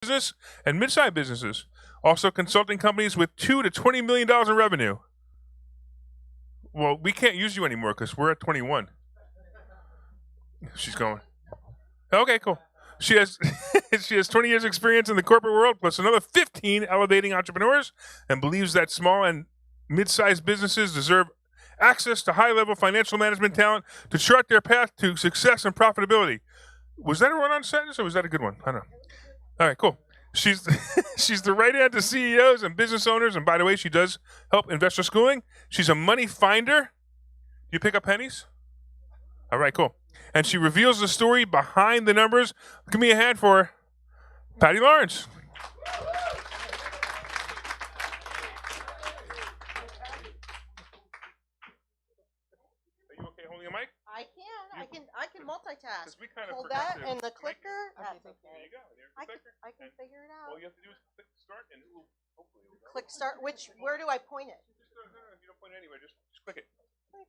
business and mid-sized businesses. Also consulting companies with $2 to $20 million in revenue. Well, we can't use you anymore because we're at 21. She's going. Okay, cool. She has she has 20 years experience in the corporate world plus another 15 elevating entrepreneurs and believes that small and mid-sized businesses deserve access to high-level financial management talent to chart their path to success and profitability. Was that a run-on sentence or was that a good one? I don't know. All right, cool. She's she's the right hand to CEOs and business owners, and by the way, she does help investor schooling. She's a money finder. You pick up pennies? All right, cool. And she reveals the story behind the numbers. Give me a hand for Patty Lawrence. Are you okay holding a mic? I can multitask. Because we kind of Hold forgot that to and the make clicker. it. That's There okay. you go. There's the I clicker. can figure it All out. you have to do is click start and it will hopefully. Click start. Where do I point it? Just, no, you don't point it anywhere. Just click it.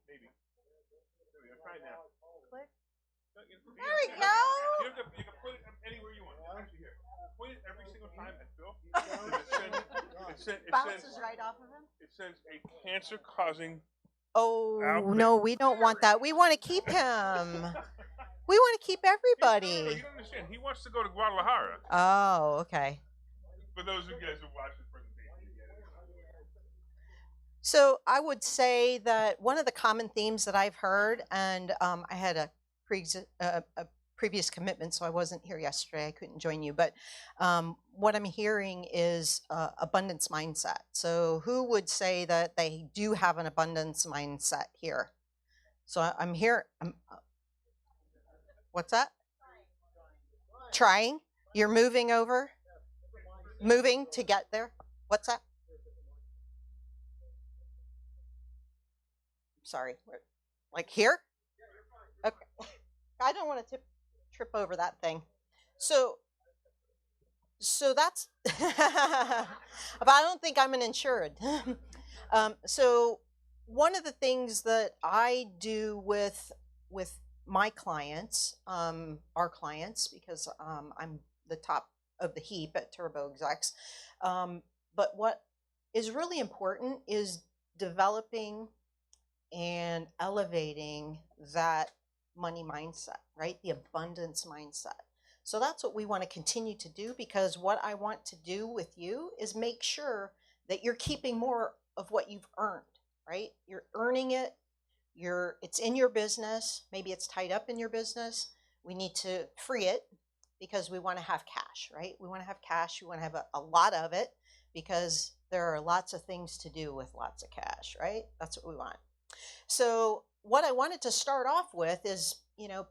Maybe. There we go. Try now. Click. No, There we go. You can put it anywhere you want. Actually, here. Point it every single time at Phil. It Bounces right off of him. It sends a cancer-causing. Oh outbreak. no, we don't want that. We want to keep him. We want to keep No, everybody. you don't understand. He wants to go to Guadalajara. Oh, okay. For those of you guys who watch this presentation, you get it. So I would say that one of the common themes that I've heard, and I had a previous commitment, so I wasn't here yesterday. I couldn't join you, but what I'm hearing is abundance mindset. So who would say that they do have an abundance mindset here? So I'm here. What's that? Trying. You're moving over? Moving to get there? What's that? Sorry. Like here? Okay. I don't want to trip over that thing. So that's, but I don't think I'm an insured. So one of the things that I do with my clients, our clients, because I'm the top of the heap at Turbo Execs, but what is really important is developing and elevating that money mindset, right? The abundance mindset. So that's what we want to continue to do, because what I want to do with you is make sure that you're keeping more of what you've earned, right? You're earning it. It's in your business. Maybe it's tied up in your business. We need to free it because we want to have cash, right? We want to have cash. We want to have a lot of it because there are lots of things to do with lots of cash, right? That's what we want. So what I wanted to start off with is,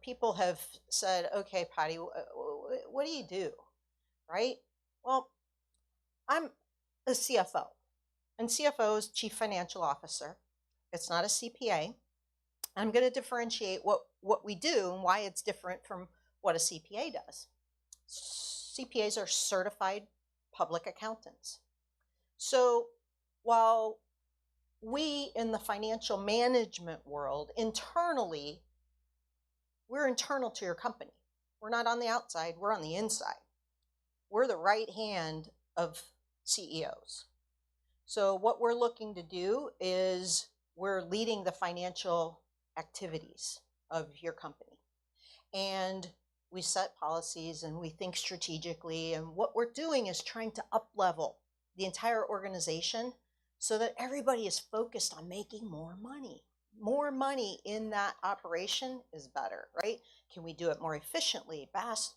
people have said, okay, Patty, what do you do? Right? Well, I'm a CFO, and CFO is Chief Financial Officer. It's not a CPA. I'm going to differentiate what we do and why it's different from what a CPA does. CPAs are certified public accountants. So while we in the financial management world internally, we're internal to your company. We're not on the outside, we're on the inside. We're the right hand of CEOs. So what we're looking to do is we're leading the financial activities of your company. And we set policies and we think strategically, and what we're doing is trying to up-level the entire organization so that everybody is focused on making more money. More money in that operation is better, right? Can we do it more efficiently,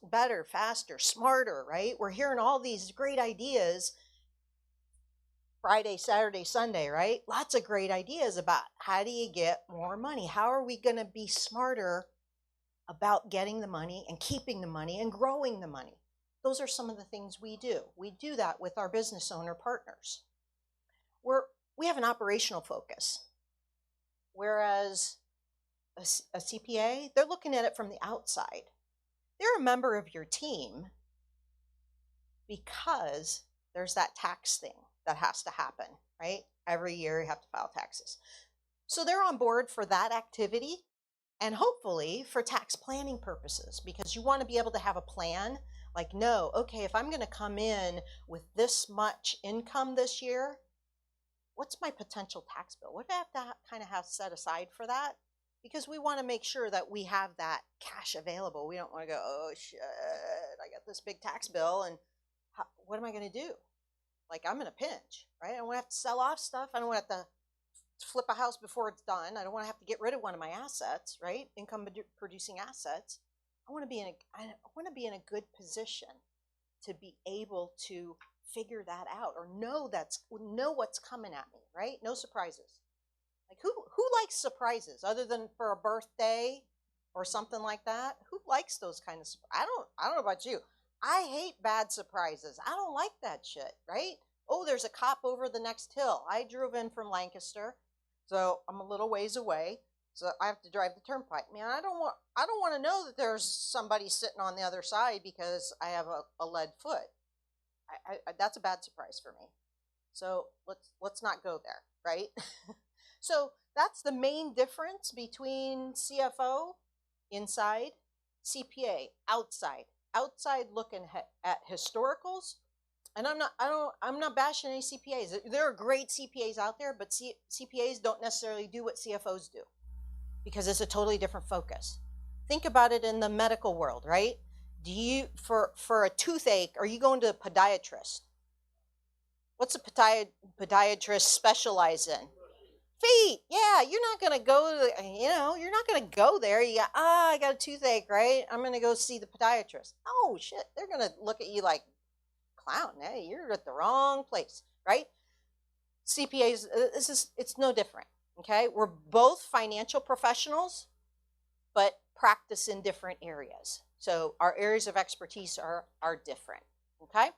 better, faster, smarter, right? We're hearing all these great ideas Friday, Saturday, Sunday, right? Lots of great ideas about how do you get more money? How are we going to be smarter about getting the money and keeping the money and growing the money? Those are some of the things we do. We do that with our business owner partners. We have an operational focus, whereas a CPA, they're looking at it from the outside. They're a member of your team because there's that tax thing that has to happen, right? Every year you have to file taxes. So they're on board for that activity and hopefully for tax planning purposes, because you want to be able to have a plan Like, no, okay, if I'm going to come in with this much income this year, what's my potential tax bill? What do I have to kind of have set aside for that? Because we want to make sure that we have that cash available. We don't want to go, oh shit, I got this big tax bill, and what am I going to do? Like, I'm in a pinch, right? I don't want to have to sell off stuff. I don't want to have to flip a house before it's done. I don't want to have to get rid of one of my assets, right? Income producing assets. I want to be in a good position to be able to figure that out, or know what's coming at me, right? No surprises. Like, who likes surprises other than for a birthday or something like that? Who likes those kind of I don't know about you. I hate bad surprises. I don't like that shit, right? Oh, there's a cop over the next hill. I drove in from Lancaster, so I'm a little ways away. So I have to drive the turnpike. Man, I don't want to know that there's somebody sitting on the other side because I have a lead foot. That's a bad surprise for me. So let's not go there, right? So that's the main difference between CFO inside, CPA outside. Outside looking at historicals. And I'm not bashing any CPAs. There are great CPAs out there, but CPAs don't necessarily do what CFOs do, because it's a totally different focus. Think about it in the medical world, right? Do you, for a toothache, are you going to a podiatrist? What's a podiatrist specialize in? Feet. Yeah, you're not going to go to, you're not going to go there. You got, I got a toothache, right? I'm going to go see the podiatrist. Oh, shit. They're going to look at you like, clown, hey, you're at the wrong place, right? CPAs, it's no different, okay? We're both financial professionals, but practice in different areas. So our areas of expertise are different, okay?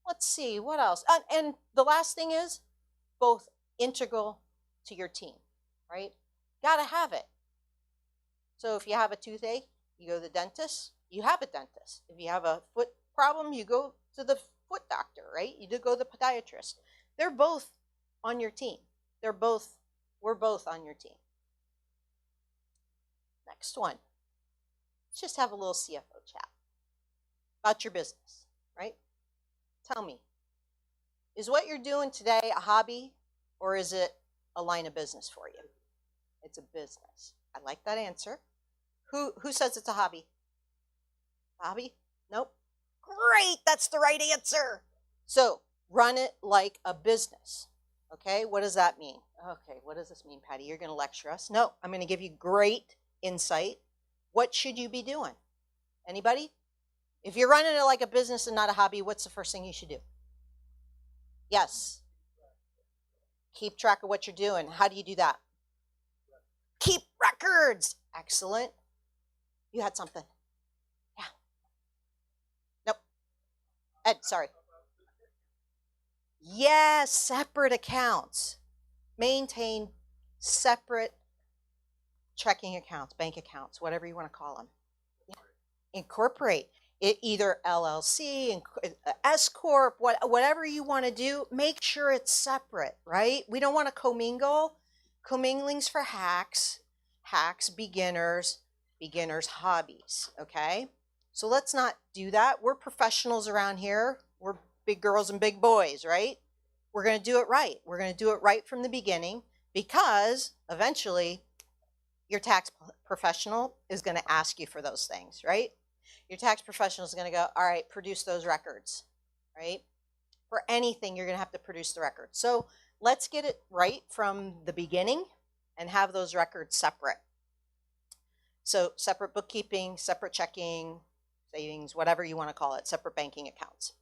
Let's see, what else? And the last thing is both integral to your team, right? Gotta have it. So if you have a toothache, you go to the dentist, you have a dentist. If you have a foot problem, you go to the foot doctor, right? You do go to the podiatrist. They're both on your team. We're both on your team. Next one. Let's just have a little CFO chat about your business, right? Tell me, is what you're doing today a hobby, or is it a line of business for you? It's a business. I like that answer. Who says it's a hobby? Hobby? Nope. Great, that's the right answer. So run it like a business. Okay, what does that mean? Okay, what does this mean, Patty? You're going to lecture us? No, I'm going to give you great insight. What should you be doing? Anybody? If you're running it like a business and not a hobby, what's the first thing you should do? Yes. Keep track of what you're doing. How do you do that? Keep records. Excellent. You had something. Yeah. Nope. Ed, sorry. Yes, separate accounts. Maintain separate checking accounts, bank accounts, whatever you want to call them. Yeah. Incorporate it, either LLC, S Corp, whatever you want to do. Make sure it's separate, right? We don't want to commingle. Commingling's for hacks, beginners, hobbies, okay? So let's not do that. We're professionals around here. We're big girls and big boys, right? We're going to do it right. We're going to do it right from the beginning, because eventually your tax professional is going to ask you for those things, right? Your tax professional is going to go, all right, produce those records, right? For anything, you're going to have to produce the records. So let's get it right from the beginning and have those records separate. So separate bookkeeping, separate checking, savings, whatever you want to call it, separate banking accounts.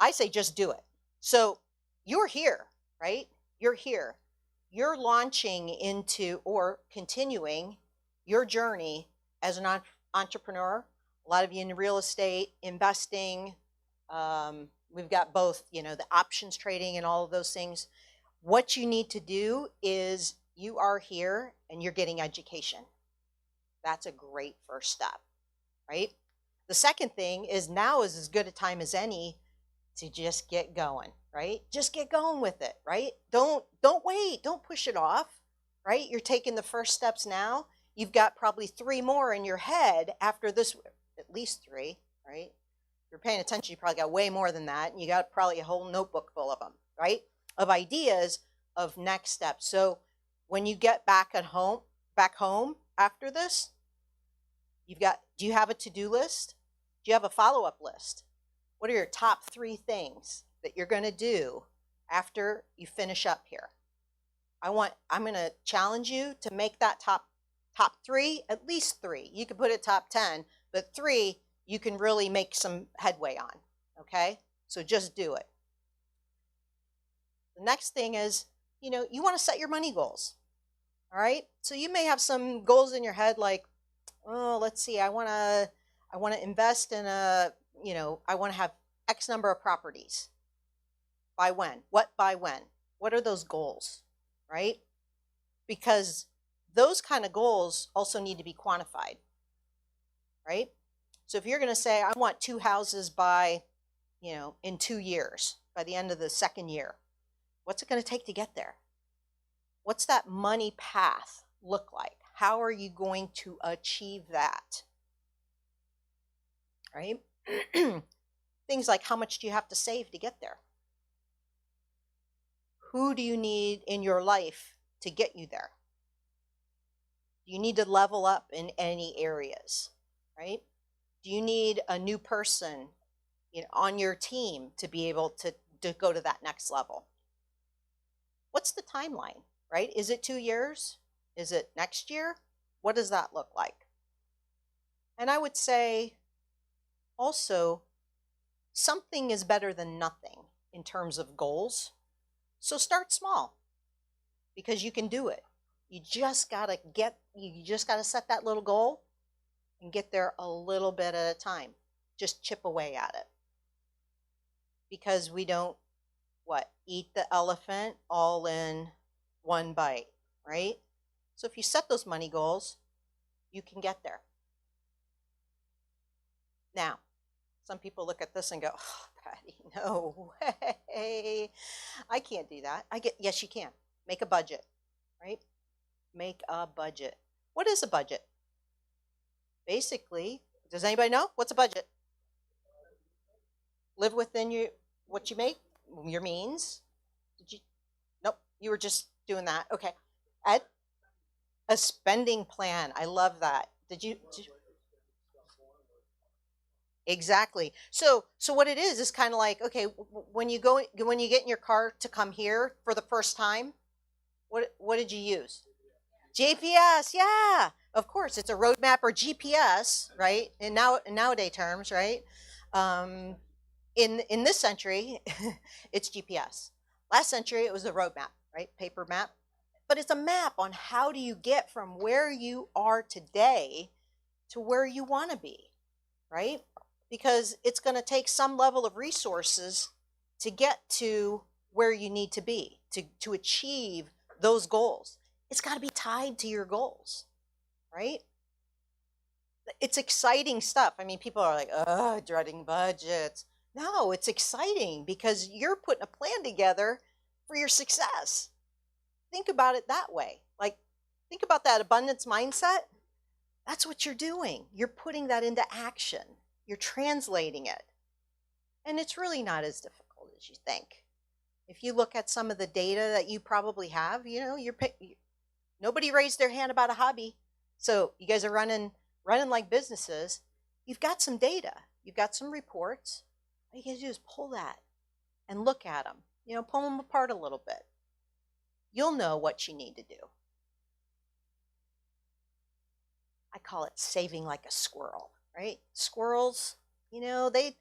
I say just do it. So you're here, right? You're here. You're launching into or continuing your journey as an entrepreneur. A lot of you in real estate, investing. We've got both, the options trading and all of those things. What you need to do is you are here and you're getting education. That's a great first step, right? The second thing is now is as good a time as any to just get going, right? Just get going with it, right? Don't wait. Don't push it off, right? You're taking the first steps now. You've got probably 3 more in your head after this at least 3, right? If you're paying attention, you probably got way more than that. And you got probably a whole notebook full of them, right? Of ideas of next steps. So when you get back home after this, do you have a to-do list? Do you have a follow-up list? What are your top 3 things that you're going to do after you finish up here? I'm going to challenge you to make that top 3, at least 3. You could put it top 10, but 3 you can really make some headway on, okay? So just do it. The next thing is, you want to set your money goals, all right? So you may have some goals in your head like, oh, let's see, I want to invest in I want to have X number of properties. By when? By when? What are those goals, right? Because those kind of goals also need to be quantified, right? So if you're going to say, I want 2 houses by, in 2 years, by the end of the 2nd year, what's it going to take to get there? What's that money path look like? How are you going to achieve that? Right? Things like, how much do you have to save to get there? Who do you need in your life to get you there? Do you need to level up in any areas, right? Do you need a new person on your team to be able to go to that next level? What's the timeline, right? Is it 2 years? Is it next year? What does that look like? And I would say also, something is better than nothing in terms of goals. So start small, because you can do it. You just gotta set that little goal and get there a little bit at a time. Just chip away at it. Because we don't, eat the elephant all in one bite, right? So if you set those money goals, you can get there. Now, some people look at this and go, oh, Patty, no way. I can't do that. Yes, you can. Make a budget, right? Make a budget. What is a budget? Basically, does anybody know? What's a budget? Live within what you make, your means. Nope, you were just doing that. Okay. Ed? A spending plan. I love that. Did you Exactly. So what it is kind of like, okay, when you get in your car to come here for the first time, what did you use? GPS. Yeah, of course, it's a roadmap or GPS, right? In nowadays terms, right? In this century, it's GPS. Last century, it was a roadmap, right? Paper map. But it's a map on how do you get from where you are today to where you want to be, right? Because it's going to take some level of resources to get to where you need to be, to achieve those goals. It's got to be tied to your goals, right? It's exciting stuff. I mean, people are like, oh, dreading budgets. No, it's exciting because you're putting a plan together for your success. Think about it that way. Like, think about that abundance mindset. That's what you're doing. You're putting that into action. You're translating it. And it's really not as difficult as you think. If you look at some of the data that you probably have, nobody raised their hand about a hobby. So you guys are running like businesses. You've got some data. You've got some reports. All you got to do is pull that and look at them. Pull them apart a little bit. You'll know what you need to do. I call it saving like a squirrel, right? Squirrels, they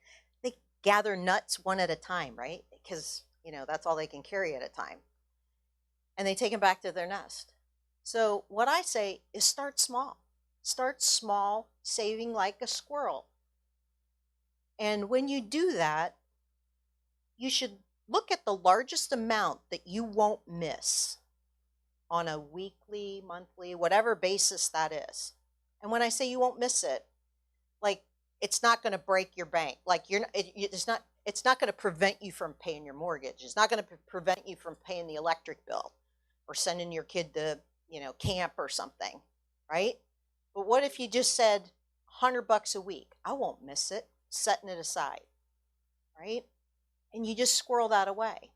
gather nuts one at a time, right? Because, that's all they can carry at a time. And they take them back to their nest. So what I say is start small. Start small, saving like a squirrel. And when you do that, you should look at the largest amount that you won't miss on a weekly, monthly, whatever basis that is. And when I say you won't miss it, like, it's not going to break your bank. Like, it's not going to prevent you from paying your mortgage. It's not going to prevent you from paying the electric bill or sending your kid to, camp or something, right? But what if you just said $100 a week. I won't miss it, setting it aside, right? And you just squirrel that away.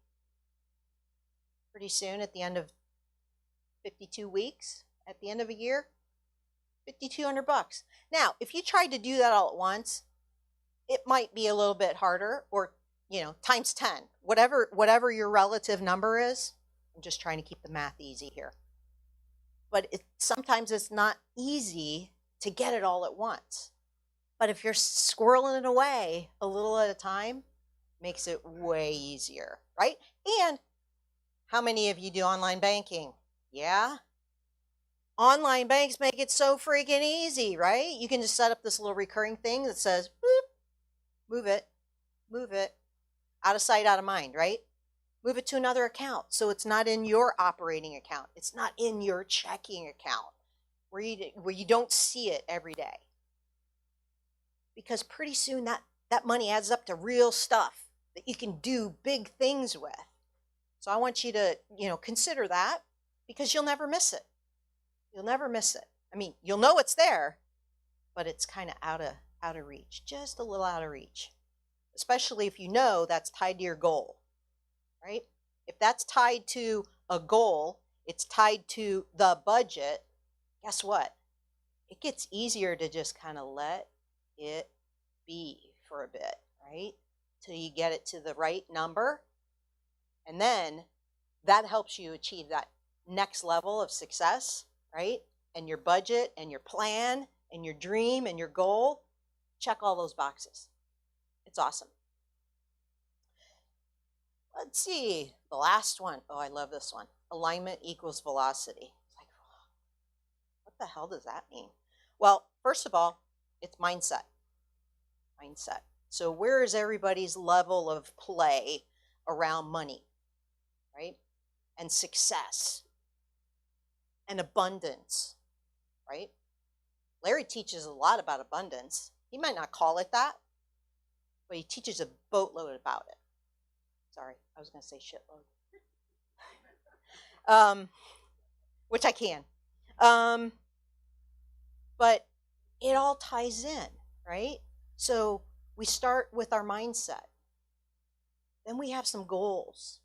Pretty soon, at the end of 52 weeks, at the end of a year, $5,200. Now, if you tried to do that all at once, it might be a little bit harder, or times 10, whatever your relative number is. I'm just trying to keep the math easy here. But sometimes it's not easy to get it all at once. But if you're squirreling it away a little at a time, makes it way easier, right? And how many of you do online banking? Yeah? Online banks make it so freaking easy, right? You can just set up this little recurring thing that says, boop, move it, out of sight, out of mind, right? Move it to another account so it's not in your operating account. It's not in your checking account where you don't see it every day. Because pretty soon that money adds up to real stuff that you can do big things with. So I want you to, consider that, because you'll never miss it. You'll never miss it. I mean, you'll know it's there, but it's kind of out of reach, just a little out of reach. Especially if you know that's tied to your goal, right? If that's tied to a goal, it's tied to the budget, guess what? It gets easier to just kind of let it be for a bit, right? Till you get it to the right number. And then that helps you achieve that next level of success, right? And your budget and your plan and your dream and your goal, check all those boxes. It's awesome. Let's see, the last one. Oh, I love this one. Alignment equals velocity. It's like, what the hell does that mean? Well, first of all, it's mindset. Mindset. So where is everybody's level of play around money, right? And success and abundance, right? Larry teaches a lot about abundance. He might not call it that, but he teaches a boatload about it. Sorry, I was going to say shitload. Which I can. But it all ties in, right? So we start with our mindset. Then we have some goals,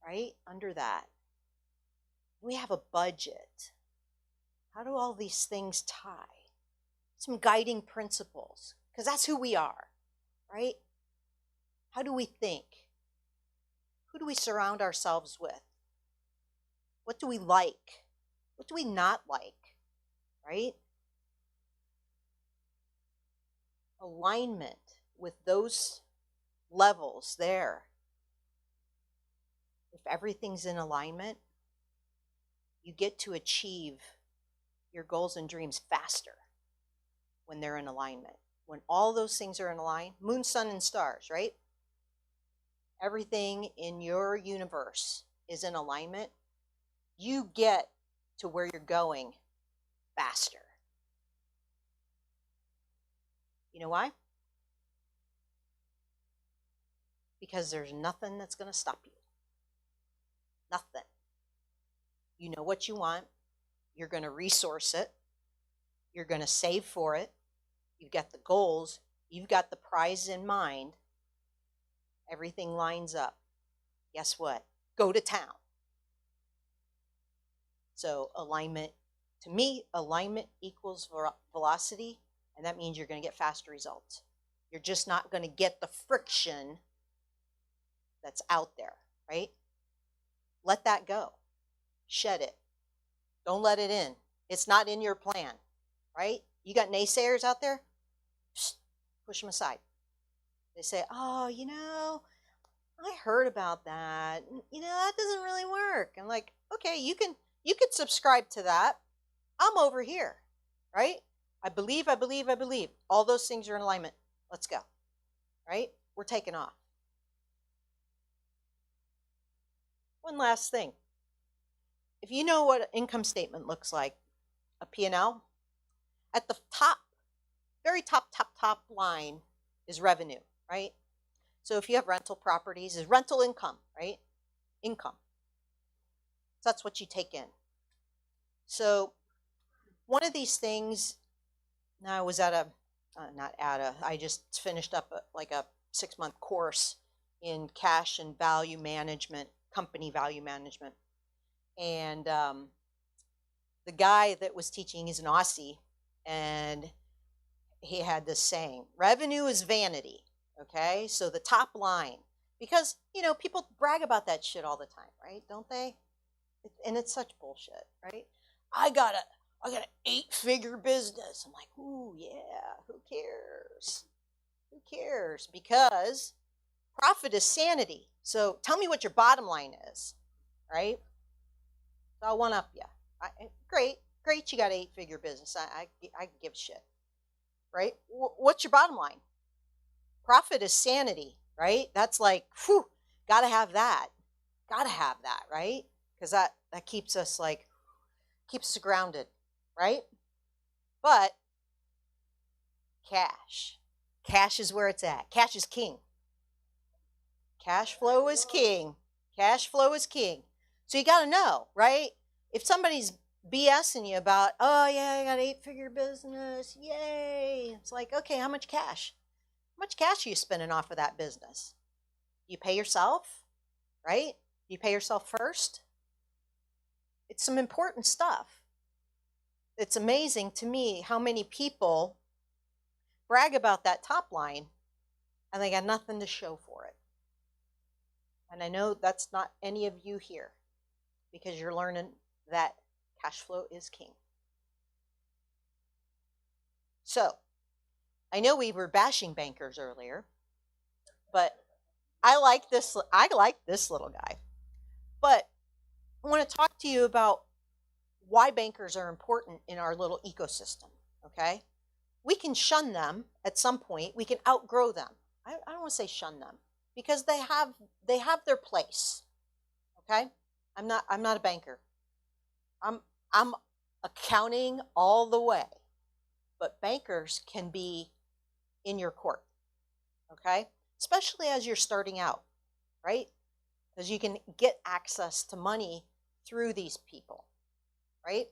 right? Under that. We have a budget. How do all these things tie? Some guiding principles, because that's who we are, right? How do we think? Who do we surround ourselves with? What do we like? What do we not like, right? Alignment with those levels there. If everything's in alignment, you get to achieve your goals and dreams faster when they're in alignment. When all those things are in alignment, moon, sun, and stars, right? Everything in your universe is in alignment. You get to where you're going faster. You know why? Because there's nothing that's going to stop you. Nothing. You know what you want. You're going to resource it. You're going to save for it. You've got the goals. You've got the prize in mind. Everything lines up. Guess what? Go to town. So alignment, to me, alignment equals velocity, and that means you're going to get faster results. You're just not going to get the friction that's out there, right? Let that go. Shed it. Don't let it in. It's not in your plan, right? You got naysayers out there? Push them aside. They say, oh, I heard about that. That doesn't really work. I'm like, okay, you could subscribe to that. I'm over here, right? I believe. All those things are in alignment. Let's go, right? We're taking off. One last thing. If you know what an income statement looks like, a P&L, at the top, very top line is revenue, right? So if you have rental properties, is rental income, right? Income. So that's what you take in. So one of these things I was at a, not at a, I just finished up like a 6-month course in cash and value management, company value management. And the guy that was teaching, he's an Aussie, and he had this saying, revenue is vanity. Okay, so the top line, because people brag about that shit all the time, right? Don't they? And it's such bullshit, right? I got an 8-figure business. I'm like, ooh, yeah, who cares? Who cares? Because profit is sanity. So tell me what your bottom line is, right? So I'll one up you. Great, you got an 8-figure business. I can give a shit, right? What's your bottom line? Profit is sanity, right? That's like, whew, gotta have that, right? Because that keeps us keeps us grounded, right? But cash is where it's at. Cash is king. Cash flow is king. Cash flow is king. So you got to know, right? If somebody's BSing you about, oh yeah, I got an 8-figure business, yay. It's like, okay, how much cash? How much cash are you spending off of that business? You pay yourself, right? You pay yourself first. It's some important stuff. It's amazing to me how many people brag about that top line and they got nothing to show for it. And I know that's not any of you here because you're learning that cash flow is king. So I know we were bashing bankers earlier, but I like this little guy. But I want to talk to you about why bankers are important in our little ecosystem, okay? We can shun them at some point. We can outgrow them. I don't want to say shun them because they have their place, okay? I'm not a banker. I'm accounting all the way, but bankers can be in your court, okay? Especially as you're starting out, right? Because you can get access to money through these people, right?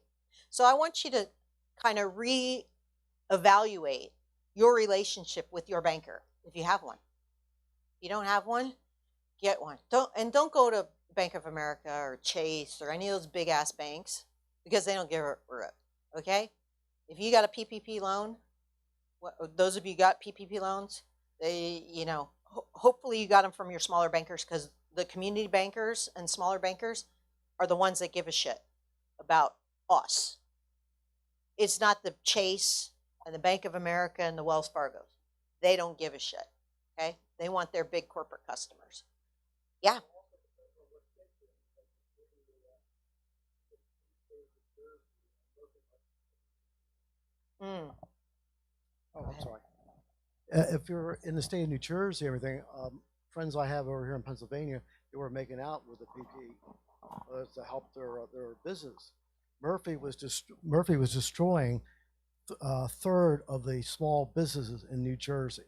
So I want you to kind of reevaluate your relationship with your banker if you have one. If you don't have one, get one. Don't go to Bank of America or Chase or any of those big ass banks because they don't give a rip. Okay? If you got a PPP loan, those of you got PPP loans, they, hopefully you got them from your smaller bankers because the community bankers and smaller bankers are the ones that give a shit about us. It's not the Chase and the Bank of America and the Wells Fargos. They don't give a shit. Okay? They want their big corporate customers. Yeah. Oh, I'm sorry. If you're in the state of New Jersey, everything, friends I have over here in Pennsylvania, they were making out with the PP to help their business. Murphy was destroying a third of the small businesses in New Jersey.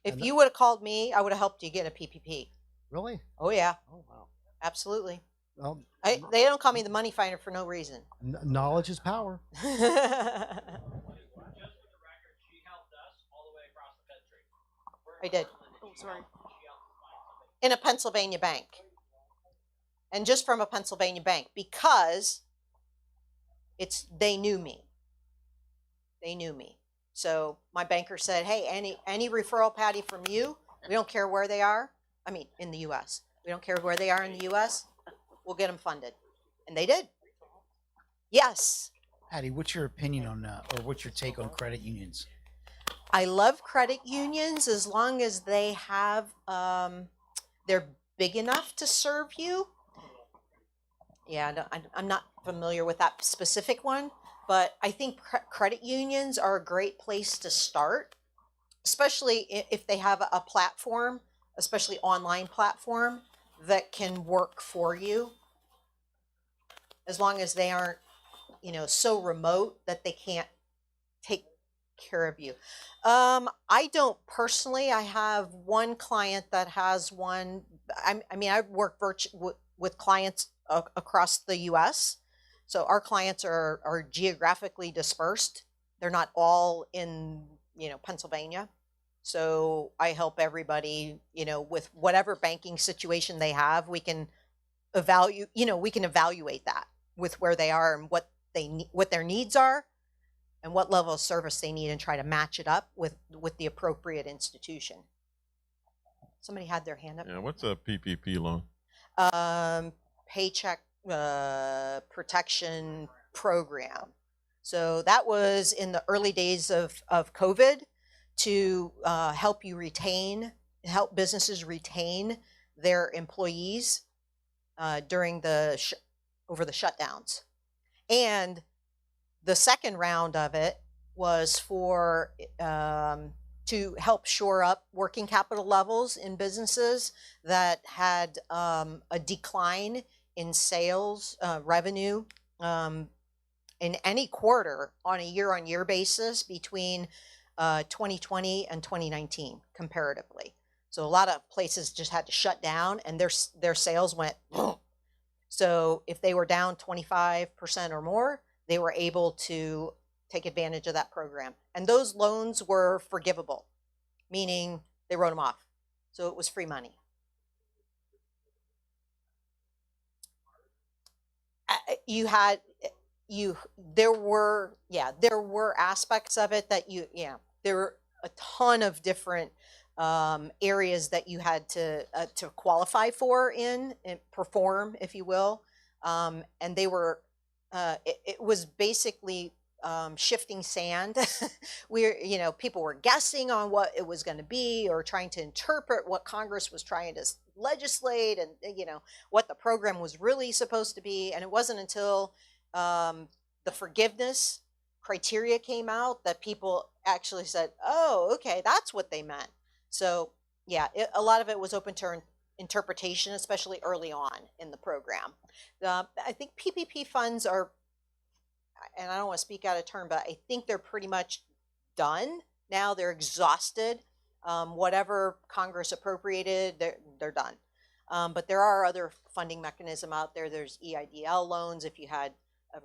If you would have called me, I would have helped you get a PPP. Really? Oh yeah. Oh wow. Absolutely. Well, they don't call me the money finder for no reason. Knowledge is power. I did. Oh, sorry. In a Pennsylvania bank. And just from a Pennsylvania bank because they knew me. They knew me. So my banker said, hey, any referral, Patty, from you, we don't care where they are. I mean, in the U.S. We don't care where they are in the U.S. We'll get them funded. And they did. Yes. Patty, what's your opinion on, or what's your take on credit unions? I love credit unions as long as they have, they're big enough to serve you. Yeah, I'm not familiar with that specific one, but I think credit unions are a great place to start, especially if they have a platform, especially online platform that can work for you. As long as they aren't, so remote that they can't take care of you. I don't personally. I have one client that has one. I work with clients across the U.S. So our clients are geographically dispersed. they're not all in, Pennsylvania. So I help everybody, with whatever banking situation they have. We can evaluate that with where they are and what what their needs are and what level of service they need, and try to match it up with the appropriate institution. Somebody had their hand up. Yeah, what's a PPP loan? Paycheck protection program. So that was in the early days of COVID to help businesses retain their employees during over the shutdowns. And the second round of it was for to help shore up working capital levels in businesses that had a decline in sales revenue in any quarter on a year-on-year basis between 2020 and 2019 comparatively. So a lot of places just had to shut down, and their sales went boom. So if they were down 25% or more, they were able to take advantage of that program. And those loans were forgivable, meaning they wrote them off. So it was free money. There were aspects of it that there were a ton of different areas that you had to qualify for and perform, if you will. And they were, it was basically shifting sand. People were guessing on what it was going to be, or trying to interpret what Congress was trying to legislate, and what the program was really supposed to be. And it wasn't until the forgiveness criteria came out that people actually said, oh, okay, that's what they meant. So yeah, a lot of it was open to interpretation, especially early on in the program. I think PPP funds are, and I don't want to speak out of turn, but I think they're pretty much done now. They're exhausted. Whatever Congress appropriated, they're done. But there are other funding mechanisms out there. There's EIDL loans if you had a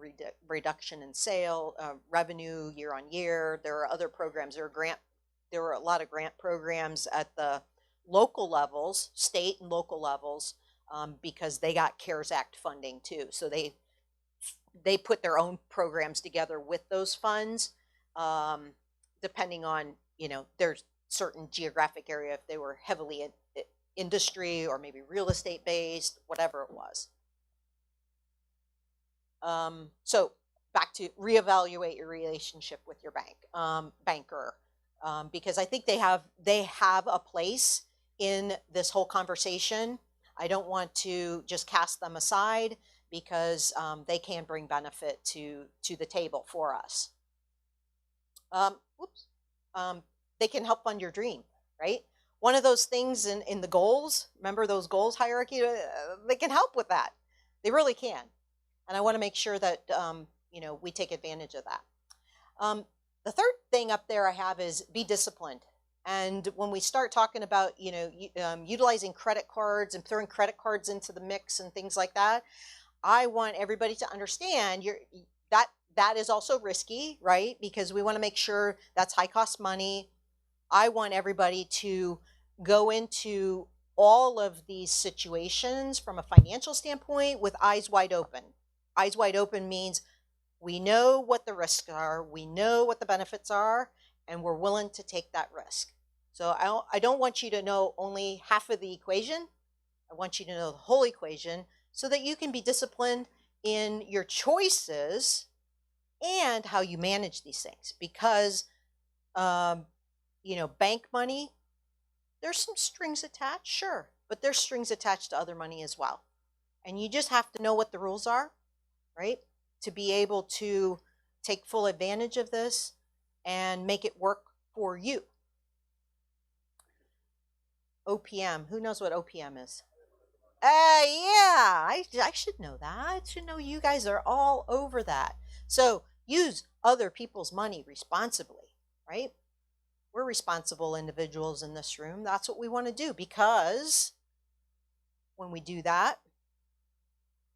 reduction in sale revenue year on year. There are other programs. There were a lot of grant programs at the local levels, state and local levels, because they got CARES Act funding too. So they put their own programs together with those funds, depending on, there's certain geographic area, if they were heavily in industry or maybe real estate based, whatever it was. So back to reevaluate your relationship with your banker, because I think they have a place in this whole conversation. I don't want to just cast them aside, because they can bring benefit to the table for us. They can help fund your dream, right? One of those things in the goals, remember those goals hierarchy, they can help with that. They really can. And I want to make sure that, we take advantage of that. The third thing up there I have is be disciplined. And when we start talking about, utilizing credit cards and throwing credit cards into the mix and things like that, I want everybody to understand that is also risky, right? Because we want to make sure that's high cost money. I want everybody to go into all of these situations from a financial standpoint with eyes wide open. Eyes wide open means we know what the risks are, we know what the benefits are, and we're willing to take that risk. So I don't want you to know only half of the equation. I want you to know the whole equation, so that you can be disciplined in your choices and how you manage these things. Because, bank money, there's some strings attached, sure, but there's strings attached to other money as well. And you just have to know what the rules are, right? To be able to take full advantage of this and make it work for you. OPM, who knows what OPM is? I should know that. I should know you guys are all over that. So use other people's money responsibly, right? We're responsible individuals in this room. That's what we want to do, because when we do that,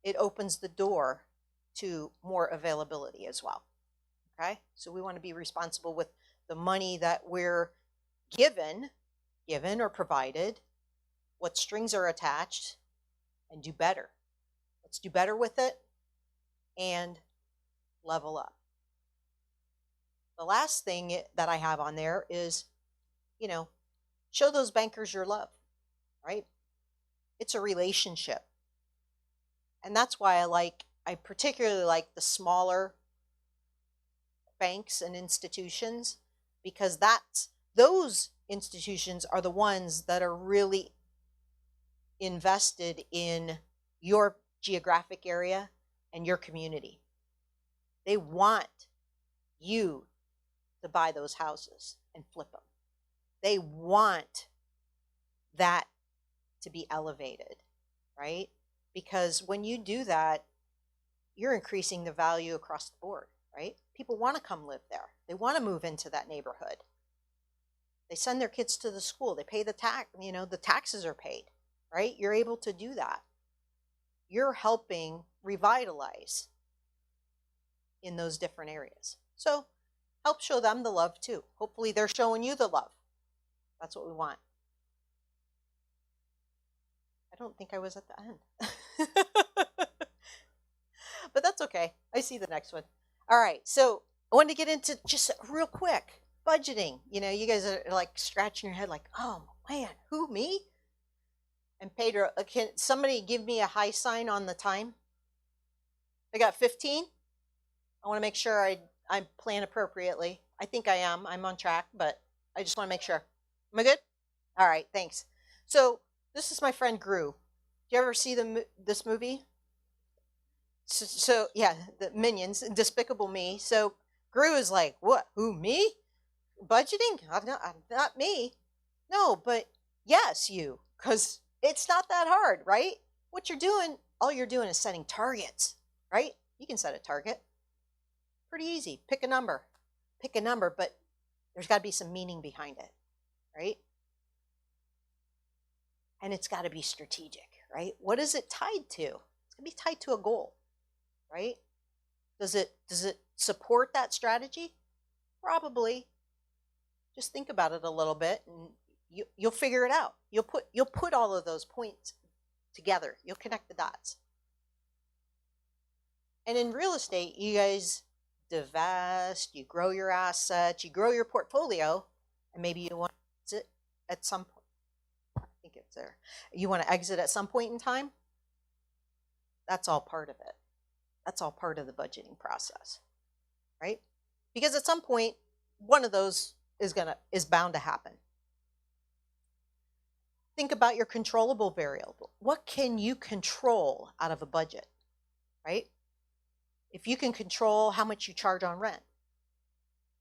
it opens the door to more availability as well. Okay, so we want to be responsible with the money that we're given or provided, what strings are attached, and do better. Let's do better with it and level up. The last thing that I have on there is, show those bankers your love, right? It's a relationship. And that's why I particularly like the smaller banks and institutions, because those institutions are the ones that are really invested in your geographic area and your community. They want you to buy those houses and flip them. They want that to be elevated, right? Because when you do that, you're increasing the value across the board, right? People want to come live there. They want to move into that neighborhood. They send their kids to the school. They pay the tax, the taxes are paid, right? You're able to do that. You're helping revitalize in those different areas. So help show them the love too. Hopefully they're showing you the love. That's what we want. I don't think I was at the end. But that's okay. I see the next one. All right. So I wanted to get into just real quick budgeting. You guys are like scratching your head like, oh man, who, me? And Pedro, can somebody give me a high sign on the time? I got 15. I want to make sure I plan appropriately. I think I am. I'm on track, but I just want to make sure. Am I good? All right, thanks. So this is my friend Gru. Do you ever see this movie? So yeah, the Minions, Despicable Me. So Gru is like, what? Who, me? Budgeting? Not me. No, but yes, you. Because it's not that hard, right? What you're doing, all you're doing is setting targets, right? You can set a target. Pretty easy. Pick a number, but there's got to be some meaning behind it, right? And it's got to be strategic, right? What is it tied to? It's going to be tied to a goal, right? Does it support that strategy? Probably. Just think about it a little bit and you'll figure it out. You'll put all of those points together. You'll connect the dots. And in real estate, you guys divest, you grow your assets, you grow your portfolio, and maybe you want to exit at some point. I think it's there. You want to exit at some point in time? That's all part of it. That's all part of the budgeting process, right? Because at some point, one of those is bound to happen. Think about your controllable variable. What can you control out of a budget, right? If you can control how much you charge on rent,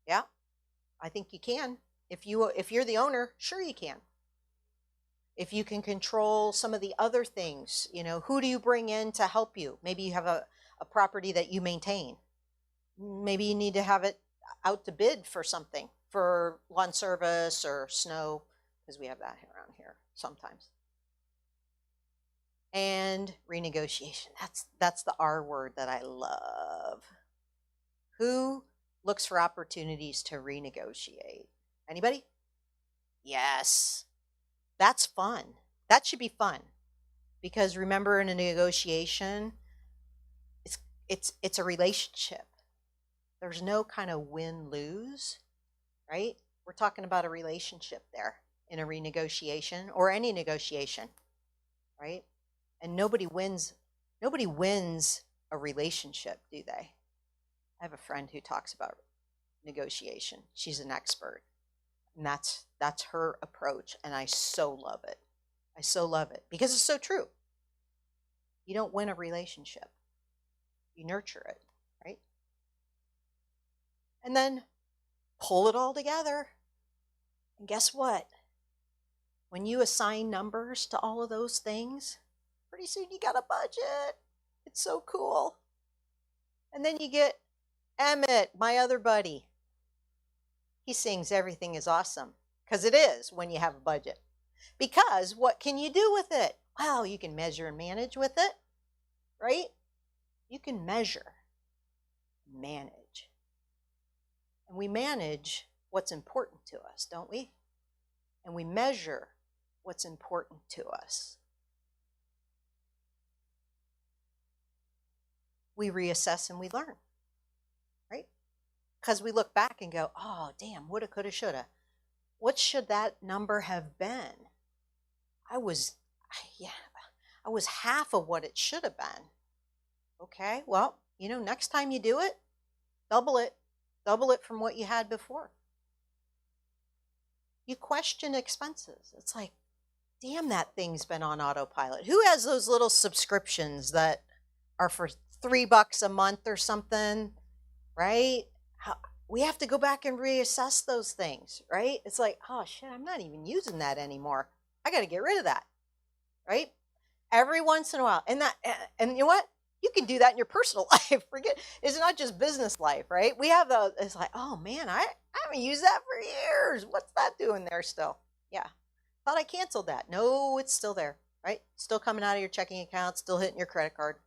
yeah, I think you can. If you're the owner, sure you can. If you can control some of the other things, who do you bring in to help you? Maybe you have a property that you maintain. Maybe you need to have it out to bid for something, for lawn service or snow, because we have that around here sometimes. And renegotiation. That's the R word that I love. Who looks for opportunities to renegotiate? Anybody? Yes. That's fun. That should be fun. Because remember, in a negotiation, it's a relationship. There's no kind of win-lose, right? We're talking about a relationship there in a renegotiation or any negotiation, right? And nobody wins a relationship, do they? I have a friend who talks about negotiation. She's an expert. And that's her approach, and I so love it. I so love it because it's so true. You don't win a relationship. You nurture it, right? And then pull it all together. And guess what? When you assign numbers to all of those things, pretty soon you got a budget. It's so cool. And then you get Emmett, my other buddy. He sings everything is awesome, because it is when you have a budget. Because what can you do with it? Well, you can measure and manage with it, right? You can measure, manage. And we manage what's important to us, don't we? And we measure what's important to us. We reassess and we learn, right? Because we look back and go, oh, damn, woulda, coulda, shoulda. What should that number have been? I was half of what it should have been. Okay, well, next time you do it, double it from what you had before. You question expenses. It's like, damn, that thing's been on autopilot. Who has those little subscriptions that are for $3 a month or something, right? We have to go back and reassess those things, right? It's like, oh shit, I'm not even using that anymore. I got to get rid of that, right? Every once in a while. And you know what? You can do that in your personal life. Forget, it's not just business life, right? We have it's like, oh man, I haven't used that for years. What's that doing there still? Yeah. Thought I canceled that. No, it's still there, right? Still coming out of your checking account, still hitting your credit card.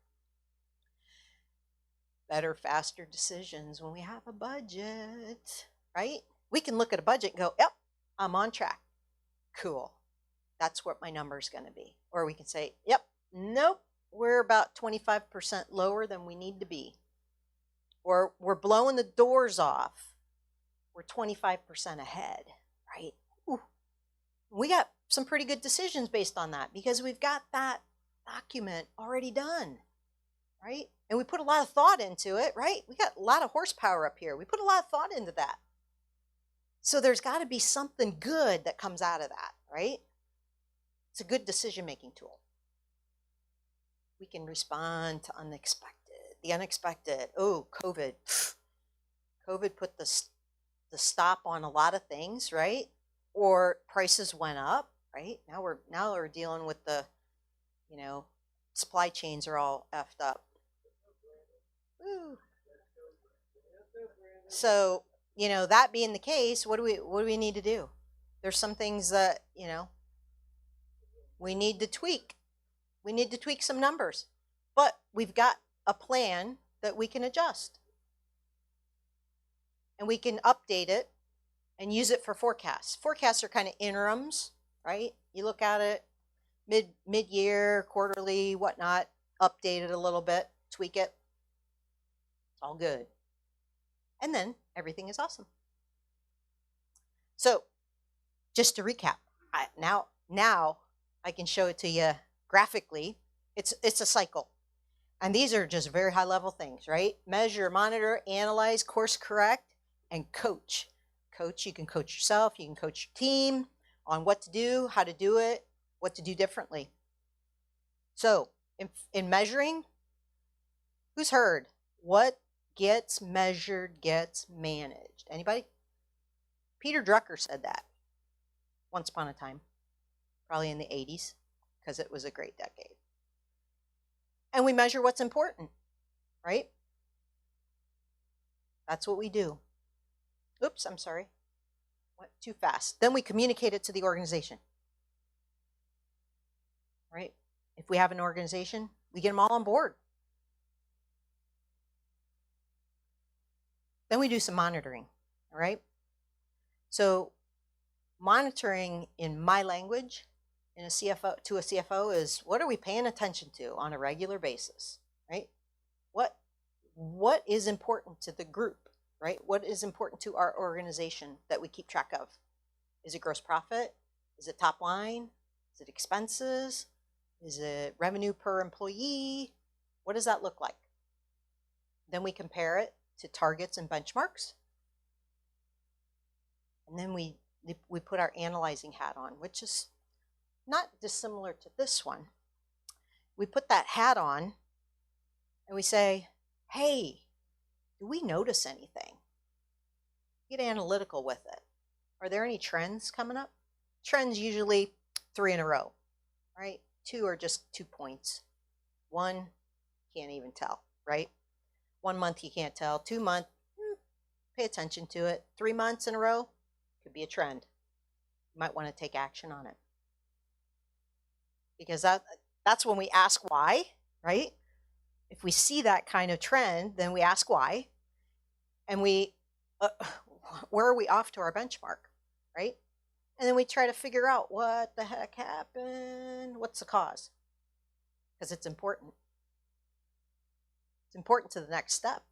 Better, faster decisions when we have a budget, right? We can look at a budget and go, yep, I'm on track. Cool. That's what my number is going to be. Or we can say, yep, nope, we're about 25% lower than we need to be. Or we're blowing the doors off. We're 25% ahead, right? Ooh. We got some pretty good decisions based on that because we've got that document already done, right? And we put a lot of thought into it, right? We got a lot of horsepower up here. We put a lot of thought into that. So there's got to be something good that comes out of that, right? It's a good decision-making tool. We can respond to the unexpected. Oh, COVID. COVID put the stop on a lot of things, right? Or prices went up, right? Now we're dealing with the, supply chains are all effed up. Woo. So, that being the case, what do we need to do? There's some things that, we need to tweak. We need to tweak some numbers, but we've got a plan that we can adjust. And we can update it and use it for forecasts. Forecasts are kind of interims, right? You look at it mid-year, quarterly, whatnot, update it a little bit, tweak it. It's all good. And then everything is awesome. So just to recap, now I can show it to you graphically. It's a cycle. And these are just very high level things, right? Measure, monitor, analyze, course correct, and coach. Coach, you can coach yourself, you can coach your team on what to do, how to do it, what to do differently. So in measuring, who's heard? What gets measured gets managed. Anybody? Peter Drucker said that once upon a time, probably in the 80s, because it was a great decade. And we measure what's important, right? That's what we do. Oops, I'm sorry. Went too fast. Then we communicate it to the organization, right? If we have an organization, we get them all on board. Then we do some monitoring, all right? So monitoring in my language to a CFO is, what are we paying attention to on a regular basis, right? What is important to the group, right? What is important to our organization that we keep track of? Is it gross profit? Is it top line? Is it expenses? Is it revenue per employee? What does that look like? Then we compare it to targets and benchmarks. And then we put our analyzing hat on, which is not dissimilar to this one. We put that hat on and we say, hey, do we notice anything? Get analytical with it. Are there any trends coming up? Trends usually 3 in a row, right? 2 are just 2 points. 1, can't even tell, right? 1 month you can't tell. 2 months, pay attention to it. 3 months in a row, could be a trend. You might want to take action on it. Because that's when we ask why, right? If we see that kind of trend, then we ask why. And we where are we off to our benchmark, right? And then we try to figure out what the heck happened, what's the cause, because it's important. It's important to the next step,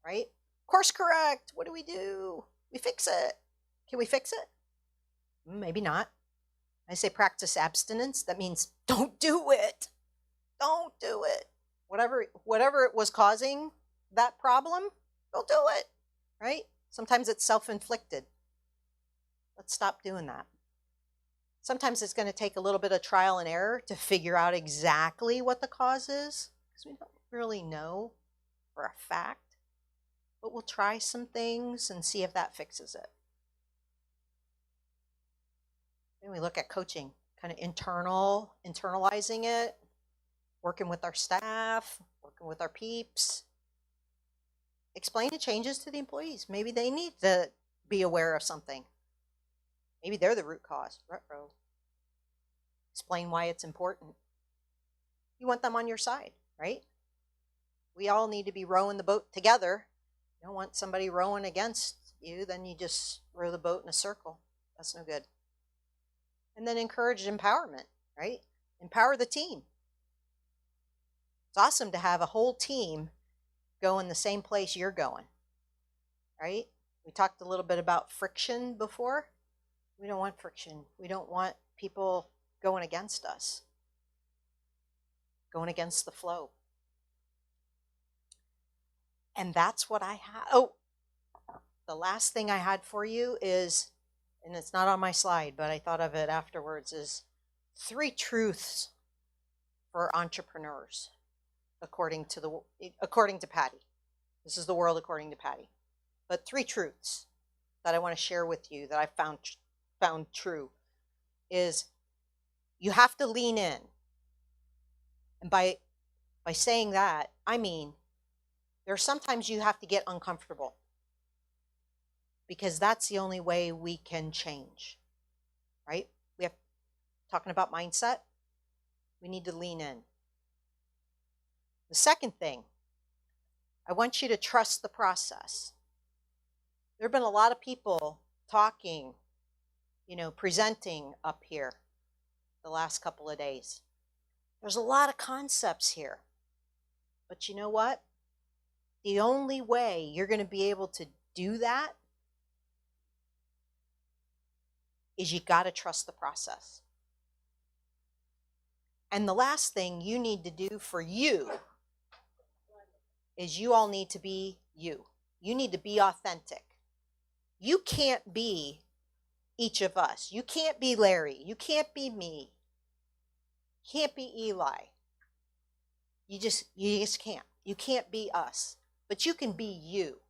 right? Course correct. What do? We fix it. Can we fix it? Maybe not. I say practice abstinence. That means don't do it. Don't do it. Whatever it was causing that problem, don't do it, right? Sometimes it's self-inflicted. Let's stop doing that. Sometimes it's going to take a little bit of trial and error to figure out exactly what the cause is, because we don't really know for a fact. But we'll try some things and see if that fixes it. Then we look at coaching, kind of internalizing it, working with our staff, working with our peeps. Explain the changes to the employees. Maybe they need to be aware of something. Maybe they're the root cause. Ruh-roh. Explain why it's important. You want them on your side, right? We all need to be rowing the boat together. You don't want somebody rowing against you, then you just row the boat in a circle. That's no good. And then encourage empowerment, right? Empower the team. It's awesome to have a whole team go in the same place you're going, right? We talked a little bit about friction before. We don't want friction. We don't want people going against us, going against the flow. And that's what I had. Oh, the last thing I had for you is, and it's not on my slide, but I thought of it afterwards, is 3 truths for entrepreneurs, according to Patty. This is the world according to Patty. But 3 truths that I want to share with you that I found true is you have to lean in. And by saying that, I mean there are sometimes you have to get uncomfortable, because that's the only way we can change, right? We have talking about mindset. We need to lean in. The second thing, I want you to trust the process. There have been a lot of people talking, presenting up here the last couple of days. There's a lot of concepts here. But you know what? The only way you're going to be able to do that is you got to trust the process. And the last thing you need to do for you is you all need to be you. You need to be authentic. You can't be each of us. You can't be Larry. You can't be me. You can't be Eli. You just can't. You can't be us. But you can be you.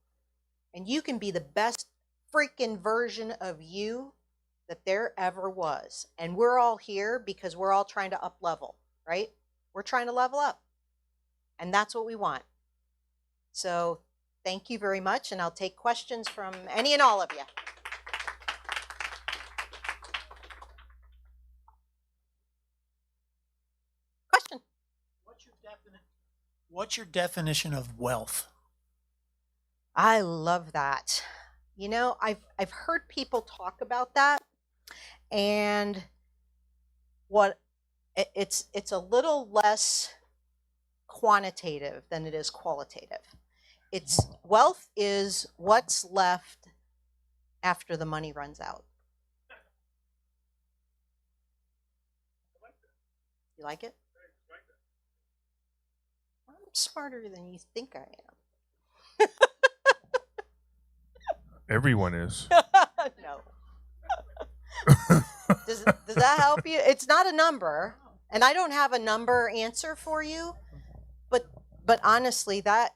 And you can be the best freaking version of you that there ever was. And we're all here because we're all trying to up level, right? We're trying to level up. And that's what we want. So thank you very much. And I'll take questions from any and all of you. Question? What's your definition of wealth? I love that. I've heard people talk about that, and it's a little less quantitative than it is qualitative. Wealth is what's left after the money runs out. You like it? I'm smarter than you think I am. Everyone is. No. Does that help you? It's not a number, and I don't have a number answer for you, but honestly, that's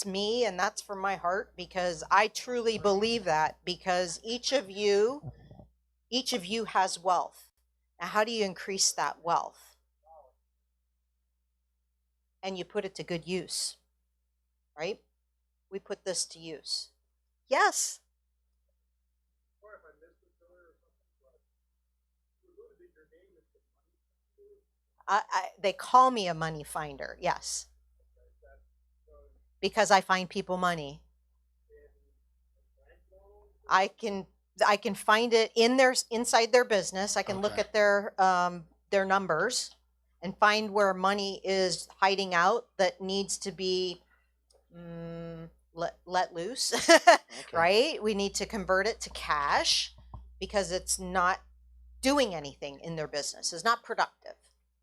me, and that's from my heart, because I truly believe that, because each of you has wealth. Now, how do you increase that wealth? And you put it to good use, right? We put this to use. Yes. They call me a money finder. Yes. Because I find people money. I can find it inside their business. I can look Okay. at their numbers and find where money is hiding out that needs to be let loose. Right? We need to convert it to cash because it's not doing anything in their business. It's not productive.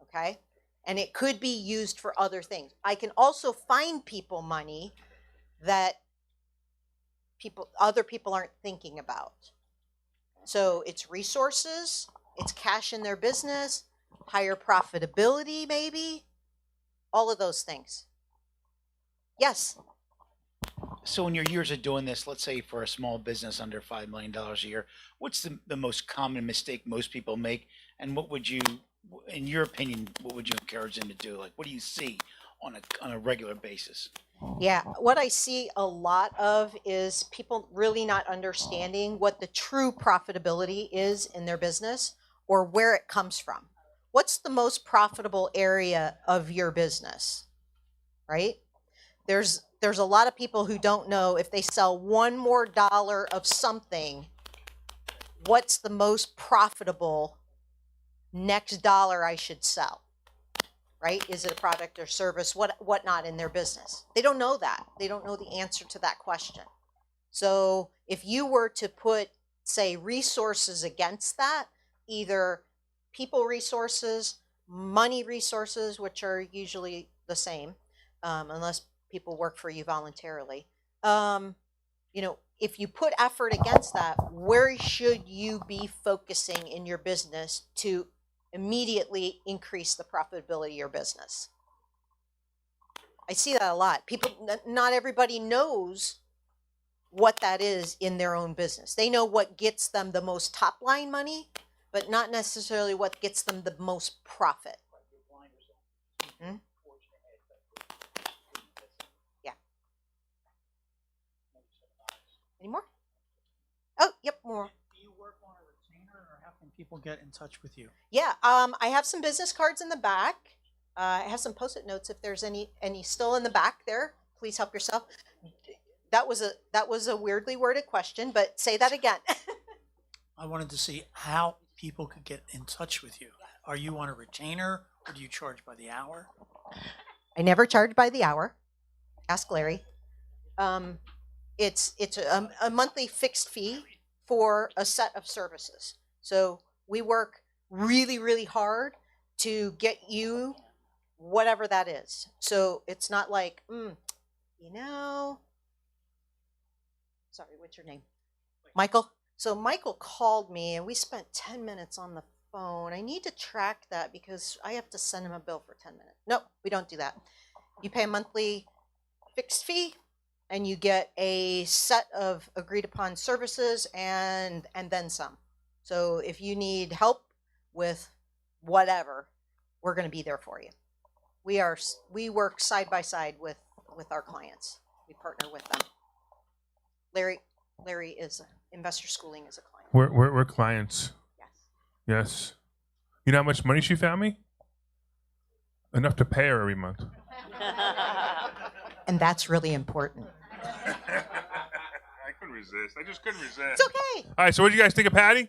Okay? And it could be used for other things. I can also find people money that other people aren't thinking about. So it's resources, it's cash in their business, higher profitability, maybe, all of those things. Yes. So in your years of doing this, let's say for a small business under $5 million a year, what's the most common mistake most people make? And what would you, in your opinion, what would you encourage them to do? Like, what do you see on a regular basis? Yeah, what I see a lot of is people really not understanding what the true profitability is in their business or where it comes from. What's the most profitable area of your business? Right? There's a lot of people who don't know if they sell one more dollar of something, what's the most profitable next dollar I should sell? Right? Is it a product or service? Whatnot in their business? They don't know that. They don't know the answer to that question. So if you were to put, say, resources against that, either people resources, money resources, which are usually the same, unless people work for you voluntarily. If you put effort against that, where should you be focusing in your business to immediately increase the profitability of your business? I see that a lot. Not everybody knows what that is in their own business. They know what gets them the most top line money, but not necessarily what gets them the most profit. Mhm. Yeah. Any more? Oh, yep, more. Do you work on a retainer, or how can people get in touch with you? Yeah, I have some business cards in the back. I have some post-it notes if there's any still in the back there. Please help yourself. That was a weirdly worded question, but say that again. I wanted to see how people could get in touch with you. Are you on a retainer, or do you charge by the hour? I never charge by the hour. Ask Larry. It's a monthly fixed fee for a set of services. So we work really, really hard to get you whatever that is. So it's not like, sorry, what's your name? Michael. So Michael called me and we spent 10 minutes on the phone. I need to track that because I have to send him a bill for 10 minutes. No, we don't do that. You pay a monthly fixed fee and you get a set of agreed upon services and then some. So if you need help with whatever, we're going to be there for you. We work side by side with our clients. We partner with them. Larry is Investor Schooling is a client. We're clients. Yes. Yes. You know how much money she found me? Enough to pay her every month. And that's really important. I couldn't resist. I just couldn't resist. It's okay. All right, so what do you guys think of Patty?